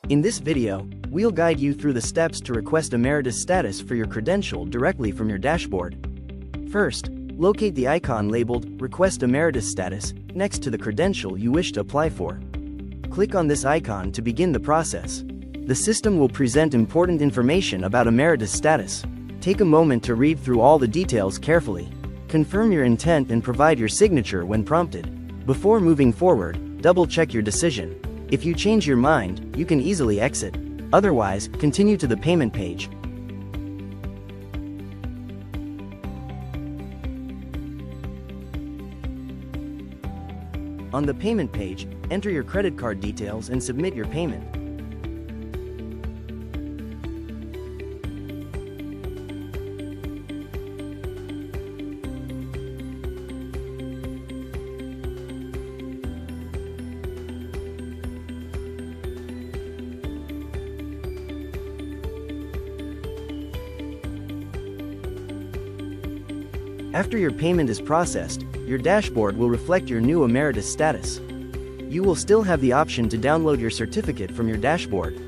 In this video, we'll guide you through the steps to request emeritus status for your credential directly from your dashboard. First, locate the icon labeled Request Emeritus Status next to the credential you wish to apply for. Click on this icon to begin the process. The system will present important information about emeritus status. Take a moment to read through all the details carefully. Confirm your intent and provide your signature when prompted. Before moving forward, double-check your decision. If you change your mind, you can easily exit. Otherwise, continue to the payment page. On the payment page, enter your credit card details and submit your payment. After your payment is processed, your dashboard will reflect your new emeritus status. You will still have the option to download your certificate from your dashboard.